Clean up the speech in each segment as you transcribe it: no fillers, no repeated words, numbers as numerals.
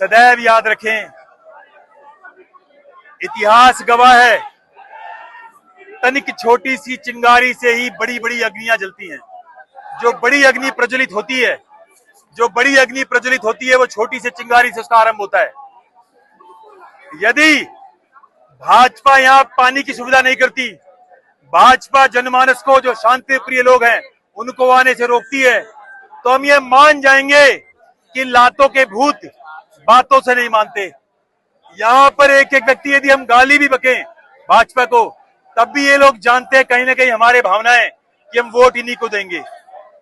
सदैव याद रखें, इतिहास गवाह है, तनिक छोटी सी चिंगारी से ही बड़ी बड़ी अग्नियां जलती हैं। जो बड़ी अग्नि प्रज्वलित होती है, वो छोटी सी चिंगारी से उसका आरंभ होता है। यदि भाजपा यहाँ पानी की सुविधा नहीं करती, भाजपा जनमानस को, जो शांति प्रिय लोग हैं, उनको आने से रोकती है, तो हम ये मान जाएंगे कि लातों के भूत बातों से नहीं मानते। यहाँ पर एक एक व्यक्ति, यदि हम गाली भी बकें भाजपा को, तब भी ये लोग जानते हैं कहीं ना कहीं हमारे भावनाएं कि हम वोट इन्हीं को देंगे।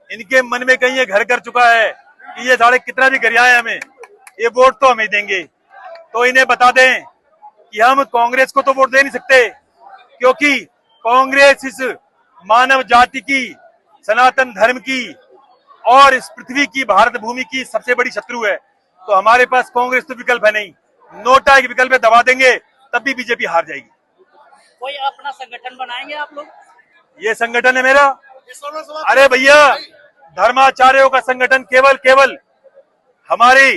इनके मन में कहीं ये घर कर चुका है कि ये साढ़े कितना भी गरियाए हमें, ये वोट तो हमें देंगे। तो इन्हें बता दें कि हम कांग्रेस को तो वोट दे नहीं सकते, क्योंकि कांग्रेस इस मानव जाति की, सनातन धर्म की और इस पृथ्वी की, भारत भूमि की सबसे बड़ी शत्रु है। तो हमारे पास कांग्रेस तो विकल्प है नहीं, नोटा एक विकल्प है, दबा देंगे तब भी बीजेपी हार जाएगी। कोई अपना संगठन बनाएंगे आप लोग? ये संगठन है मेरा। अरे भैया, धर्माचार्यों का संगठन केवल हमारी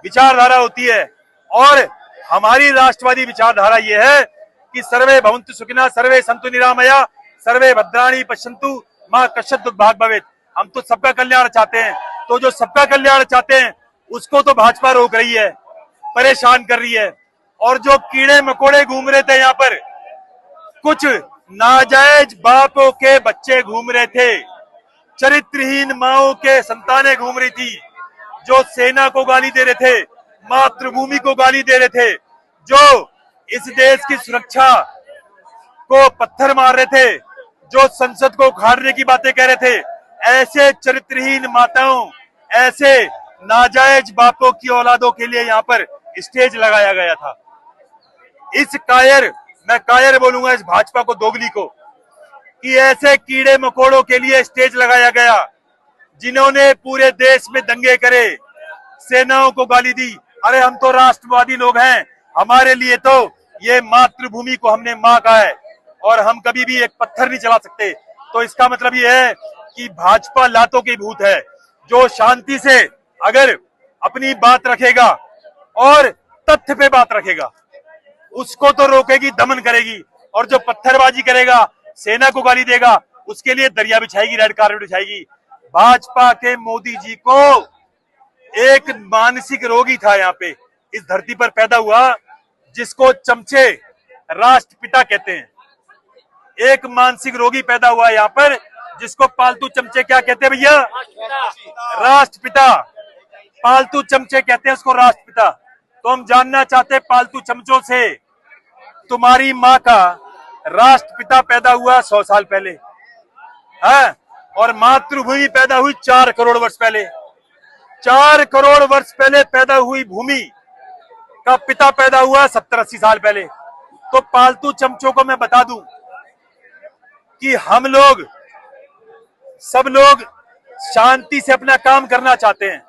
विचारधारा होती है, और हमारी राष्ट्रवादी विचारधारा ये है कि सर्वे भवन्तु सुखिनः, सर्वे सन्तु निरामया, सर्वे भद्राणि पश्यन्तु मा कश्चित् दुर्भाग् भवेत्। हम तो सबका कल्याण चाहते हैं। तो जो सबका कल्याण चाहते हैं उसको तो भाजपा रोक रही है, परेशान कर रही है। और जो कीड़े मकोड़े घूम रहे थे यहाँ पर, कुछ नाजायज बापों के बच्चे घूम रहे थे, चरित्रहीन माओं के संतानें घूम रही थी, जो सेना को गाली दे रहे थे, मातृभूमि को गाली दे रहे थे, जो इस देश की सुरक्षा को पत्थर मार रहे थे, जो संसद को उखाड़ने की बातें कह रहे थे, ऐसे चरित्रहीन माताओं, ऐसे नाजायज बापों की औलादों के लिए यहाँ पर स्टेज लगाया गया था। मैं कायर बोलूंगा इस भाजपा को, दोगली को, कि ऐसे कीड़े मकोड़ों के लिए स्टेज लगाया गया जिन्होंने पूरे देश में दंगे करे, सेनाओं को गाली दी। अरे हम तो राष्ट्रवादी लोग हैं, हमारे लिए तो ये मातृभूमि को हमने मां कहा है, और हम कभी भी एक पत्थर नहीं चला सकते। तो इसका मतलब ये है कि भाजपा लातों की भूत है। जो शांति से अगर अपनी बात रखेगा और तथ्य पे बात रखेगा, उसको तो रोकेगी, दमन करेगी। और जो पत्थरबाजी करेगा, सेना को गाली देगा, उसके लिए दरिया बिछाएगी, रेड कार्पेट बिछाएगी। भाजपा के मोदी जी को एक मानसिक रोगी था यहाँ पे, इस धरती पर पैदा हुआ, जिसको चमचे राष्ट्रपिता कहते हैं। एक मानसिक रोगी पैदा हुआ यहाँ पर, जिसको पालतू चमचे क्या कहते हैं भैया? राष्ट्रपिता। पालतू चमचे कहते हैं उसको राष्ट्रपिता। तो हम जानना चाहते हैं, पालतू चमचों से तुम्हारी माँ का राष्ट्रपिता पैदा हुआ 100 साल पहले है, और मातृभूमि पैदा हुई 4 करोड़ वर्ष पहले। 4 करोड़ वर्ष पहले पैदा हुई भूमि का पिता पैदा हुआ 70-80 साल पहले। तो पालतू चमचों को मैं बता दूं कि हम लोग, सब लोग शांति से अपना काम करना चाहते हैं।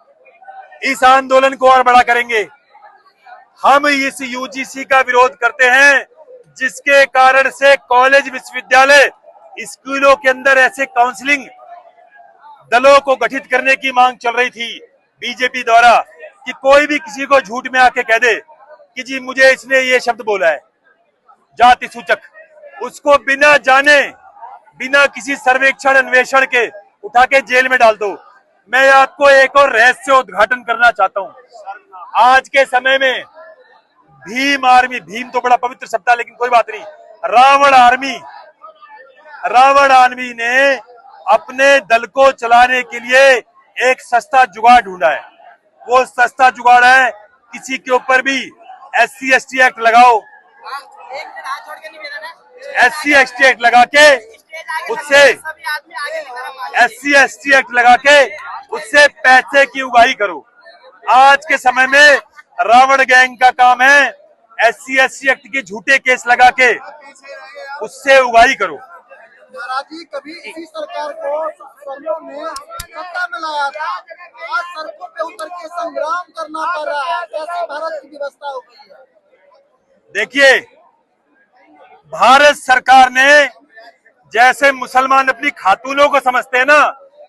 इस आंदोलन को और बड़ा करेंगे। हम इस यूजीसी का विरोध करते हैं, जिसके कारण से कॉलेज, विश्वविद्यालय, स्कूलों के अंदर ऐसे काउंसलिंग दलों को गठित करने की मांग चल रही थी बीजेपी द्वारा, कि कोई भी किसी को झूठ में आके कह दे कि जी मुझे इसने ये शब्द बोला है, जाति सूचक, उसको बिना जाने, बिना किसी सर्वेक्षण अन्वेषण के उठा के जेल में डाल दो। मैं आपको एक और रहस्य उद्घाटन करना चाहता हूं। आज के समय में भीम आर्मी, भीम तो बड़ा पवित्र शब्द है लेकिन कोई बात नहीं, रावण आर्मी ने अपने दल को चलाने के लिए एक सस्ता जुगाड़ ढूंढा है। वो सस्ता जुगाड़ है, किसी के ऊपर भी SC/ST एक्ट लगाओ, SC/ST एक्ट लगा के उससे SC/ST एक्ट लगा के उससे पैसे की उगाही करो। आज के समय में रावण गैंग का काम है SC/ST एक्ट के झूठे केस लगा के उससे उगाही करो। महाराज जी, कभी इसी सरकार को सर्वों में सत्ता में लाया था, आज सड़कों पे उतर के संग्राम करना पड़ रहा है। कैसे भारत की व्यवस्था हो गई है? देखिए, भारत सरकार ने, जैसे मुसलमान अपनी खातूनों को समझते हैं ना,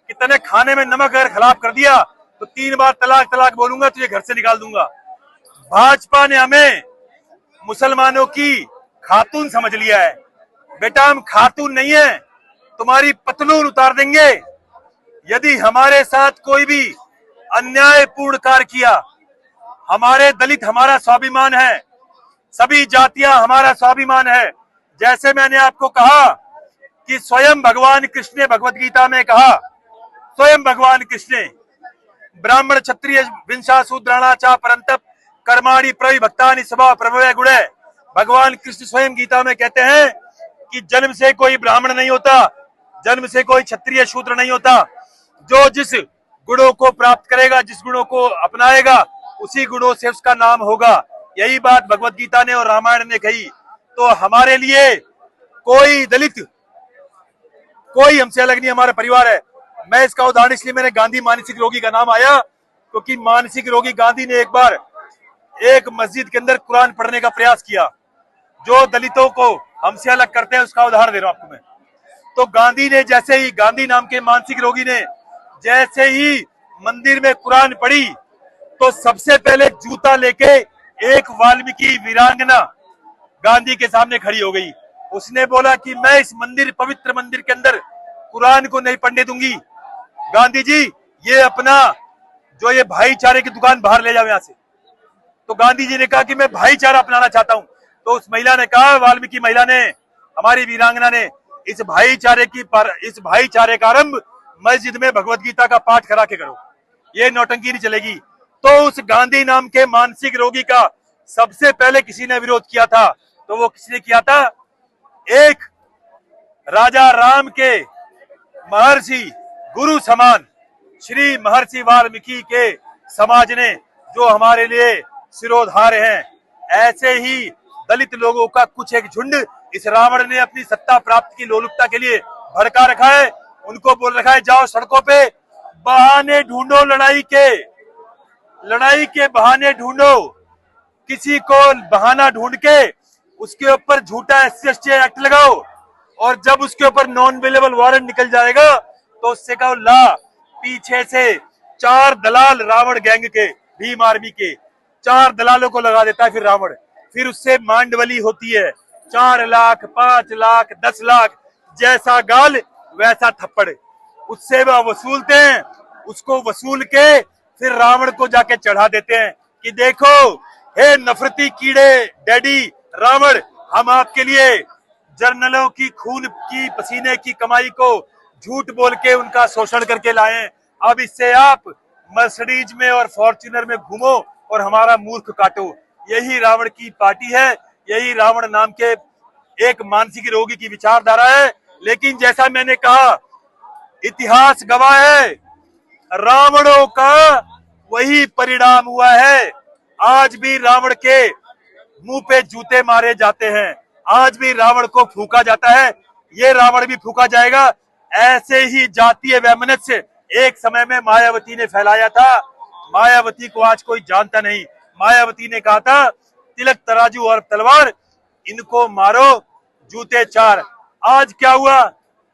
कि तने खाने में नमक अगर खराब कर दिया तो 3 बार तलाक बोलूंगा तो ये घर से निकाल दूंगा। भाजपा ने हमें मुसलमानों की खातून समझ लिया है। बेटा हम खातून नहीं है, तुम्हारी पतलून उतार देंगे यदि हमारे साथ कोई भी अन्यायपूर्ण कार्य किया। हमारे दलित हमारा स्वाभिमान है, सभी जातियां हमारा स्वाभिमान है। जैसे मैंने आपको कहा कि स्वयं भगवान कृष्ण ने भगवत गीता में कहा, स्वयं भगवान कृष्ण ने ब्राह्मण क्षत्रिय विंशा शूद्राणा चा परंतप कर्माणि प्रविभक्तानि स्वभाव प्रभवे गुणे। भगवान कृष्ण स्वयं गीता में कहते हैं कि जन्म से कोई ब्राह्मण नहीं होता, जन्म से कोई क्षत्रिय शूद्र नहीं होता। जो जिस गुणों को प्राप्त करेगा, जिस गुणों को अपनाएगा, उसी गुणों से उसका नाम होगा। यही बात भगवत गीता ने और रामायण ने कही। तो हमारे लिए कोई दलित, कोई हमसे अलग नहीं, हमारा परिवार है। मैं इसका उदाहरण इसलिए मैंने गांधी मानसिक रोगी का नाम आया क्योंकि मानसिक रोगी गांधी ने एक बार एक मस्जिद के अंदर कुरान पढ़ने का प्रयास किया। जो दलितों को हमसे अलग करते हैं उसका उदाहरण दे रहा हूं आपको मैं। तो गांधी ने जैसे ही, गांधी नाम के मानसिक रोगी ने जैसे ही मंदिर में कुरान पढ़ी तो सबसे पहले जूता लेके एक वाल्मीकि वीरांगना गांधी के सामने खड़ी हो गई। उसने बोला कि मैं इस मंदिर, पवित्र मंदिर के अंदर कुरान को नहीं पढ़ने दूंगी। गांधी जी ये अपना जो ये भाईचारे की दुकान बाहर ले जाओ यहाँ से। तो गांधी जी ने कहा कि मैं भाईचारा अपनाना चाहता हूं। तो उस महिला ने कहा, वाल्मीकि महिला ने, हमारी वीरांगना ने, इस भाईचारे का आरंभ मस्जिद में भगवत गीता का पाठ करा के करो, ये नौटंकी नहीं चलेगी। तो उस गांधी नाम के मानसिक रोगी का सबसे पहले किसी ने विरोध किया था, तो वो किसने किया था? एक राजा राम के महर्षि गुरु समान श्री महर्षि वाल्मीकि के समाज ने, जो हमारे लिए सिरोधार्य हैं। ऐसे ही दलित लोगों का कुछ एक झुंड इस रावण ने अपनी सत्ता प्राप्ति की लोलुपता के लिए भड़का रखा है। उनको बोल रखा है जाओ सड़कों पे बहाने ढूंढो, लड़ाई के बहाने ढूंढो, किसी को बहाना ढूंढ के उसके ऊपर झूठा SC/ST एक्ट लगाओ और जब उसके ऊपर नॉन अवेलेबल वारंट निकल जाएगा तो उससे कहो ला पीछे से 4 दलाल रावण गैंग के, भीम आर्मी के 4 दलालों को लगा देता है फिर रावण। फिर उससे मांडवली होती है, 4 लाख 5 लाख 10 लाख, जैसा गाल वैसा थप्पड़, उससे वह वसूलते हैं। उसको वसूल के फिर रावण को जाके चढ़ा देते हैं कि देखो हे नफरती कीड़े डैडी रावण, हम आपके लिए जर्नलों की खून की पसीने की कमाई को झूठ बोल के उनका शोषण करके लाए। अब इससे आप मर्सिडीज में और फॉर्च्यूनर में घूमो और हमारा मूर्ख काटो। यही रावण की पार्टी है, यही रावण नाम के एक मानसिक रोगी की विचारधारा है। लेकिन जैसा मैंने कहा, इतिहास गवाह है, रावणों का वही परिणाम हुआ है। आज भी रावण के मुंह पे जूते मारे जाते हैं, आज भी रावण को फूका जाता है, ये रावण भी फूका जाएगा। ऐसे ही जातीय वैमनस्य एक समय में मायावती ने फैलाया था। मायावती को आज कोई जानता नहीं। मायावती ने कहा था तिलक तराजू और तलवार, इनको मारो जूते 4। आज क्या हुआ?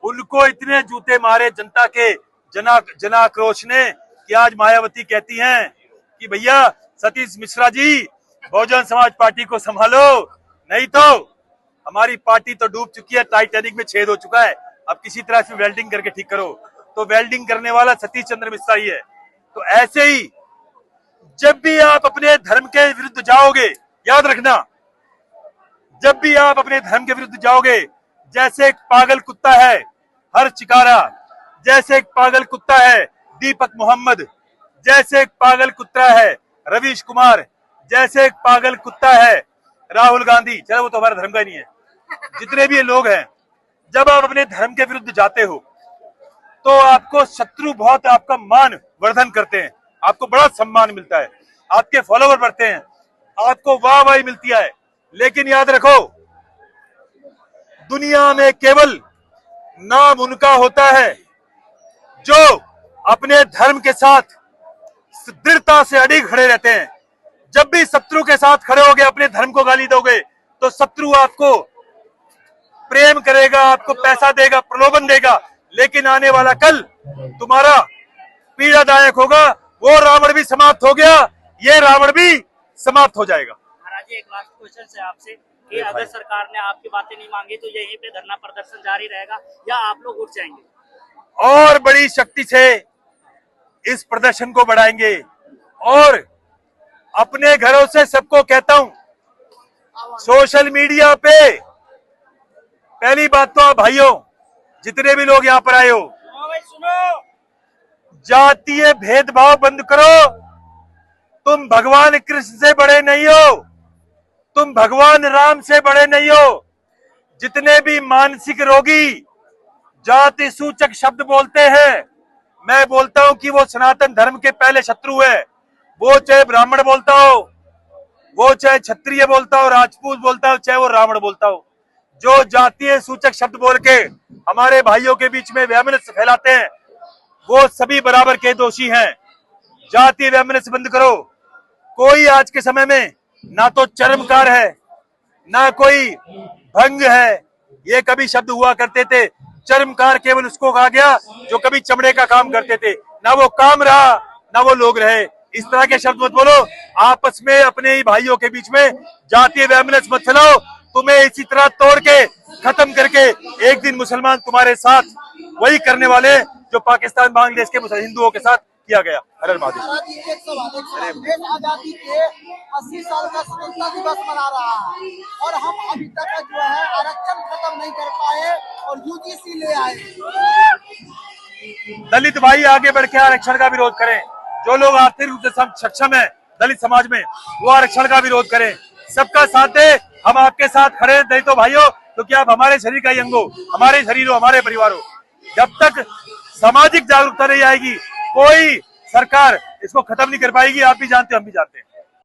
उनको इतने जूते मारे जनता के जनाक्रोश ने कि आज मायावती कहती हैं कि भैया सतीश मिश्रा जी बहुजन समाज पार्टी को संभालो, नहीं तो हमारी पार्टी तो डूब चुकी है, टाइटैनिक में छेद हो चुका है, अब किसी तरह से वेल्डिंग करके ठीक करो। तो वेल्डिंग करने वाला सतीश चंद्र मिश्रा ही है। तो ऐसे ही जब भी आप अपने धर्म के विरुद्ध जाओगे, याद रखना, जब भी आप अपने धर्म के विरुद्ध जाओगे, जैसे एक पागल कुत्ता है हर चिकारा, जैसे एक पागल कुत्ता है दीपक मोहम्मद, जैसे एक पागल कुत्ता है रवीश कुमार, जैसे एक पागल कुत्ता है राहुल गांधी, चलो वो तो हमारा धर्म का ही नहीं है, जितने भी ये लोग हैं, जब आप अपने धर्म के विरुद्ध जाते हो तो आपको शत्रु बहुत आपका मान वर्धन करते हैं, आपको बड़ा सम्मान मिलता है, आपके फॉलोवर बढ़ते हैं, आपको वाहवाही मिलती है। लेकिन याद रखो, दुनिया में केवल नाम उनका होता है जो अपने धर्म के साथ दृढ़ता से अड़िग खड़े रहते हैं। जब भी शत्रु के साथ खड़े होगे, अपने धर्म को गाली दोगे, तो शत्रु आपको प्रेम करेगा, आपको पैसा देगा, प्रलोभन देगा, लेकिन आने वाला कल तुम्हारा पीड़ादायक होगा। वो रावण भी समाप्त हो गया, ये रावण भी समाप्त हो जाएगा। महाराज जी, एक लास्ट क्वेश्चन है आपसे कि अगर सरकार ने आपकी बातें नहीं मांगी तो यहीं पे धरना प्रदर्शन जारी रहेगा या आप लोग उठ जाएंगे? और बड़ी शक्ति से इस प्रदर्शन को बढ़ाएंगे और अपने घरों से सबको कहता हूं, सोशल मीडिया पे पहली बात तो आप भाइयों जितने भी लोग यहां पर आए हो, जातीय भेदभाव बंद करो। तुम भगवान कृष्ण से बड़े नहीं हो, तुम भगवान राम से बड़े नहीं हो। जितने भी मानसिक रोगी जाति सूचक शब्द बोलते हैं, मैं बोलता हूं कि वो सनातन धर्म के पहले शत्रु है। वो चाहे ब्राह्मण बोलता हो, वो चाहे क्षत्रिय बोलता हो, राजपूत बोलता हो, चाहे वो रावण बोलता हो, जो जातीय सूचक शब्द बोल के हमारे भाइयों के बीच में वैमनस्य फैलाते हैं, वो सभी बराबर के दोषी हैं। जातीय वैमनस्य बंद करो। कोई आज के समय में ना तो चर्मकार है, ना कोई भंग है। ये कभी शब्द हुआ करते थे, चर्मकार केवल उसको कहा गया जो कभी चमड़े का काम करते थे, ना वो काम रहा ना वो लोग रहे। इस तरह के शब्द मत बोलो। आपस में अपने ही भाइयों के बीच में जातीय वैमनस्य मत फैलाओ। तुम्हें इसी तरह तोड़ के खत्म करके एक दिन मुसलमान तुम्हारे साथ वही करने वाले जो पाकिस्तान बांग्लादेश के हिंदुओं के साथ किया गया। हर हर महादेव। महाराज जी, एक सवाल, देश आजादी के 80 साल का स्वतंत्रता दिवस मना रहा है और हम अभी तक जो है आरक्षण खत्म नहीं कर पाए और यूजीसी ले आए। दलित भाई आगे बढ़ के आरक्षण का विरोध करें। जो लोग आर्थिक रूप से सक्षम है दलित समाज में, वो आरक्षण का विरोध करें। सबका साथ दे, हम आपके साथ खड़े हैं दलितों भाइयों, क्योंकि आप हमारे शरीर का ही अंग हो, हमारे शरीर हो, हमारे परिवार हो। जब तक सामाजिक जागरूकता नहीं आएगी, कोई सरकार इसको खत्म नहीं कर पाएगी। आप भी जानते हैं, हम भी जानते हैं।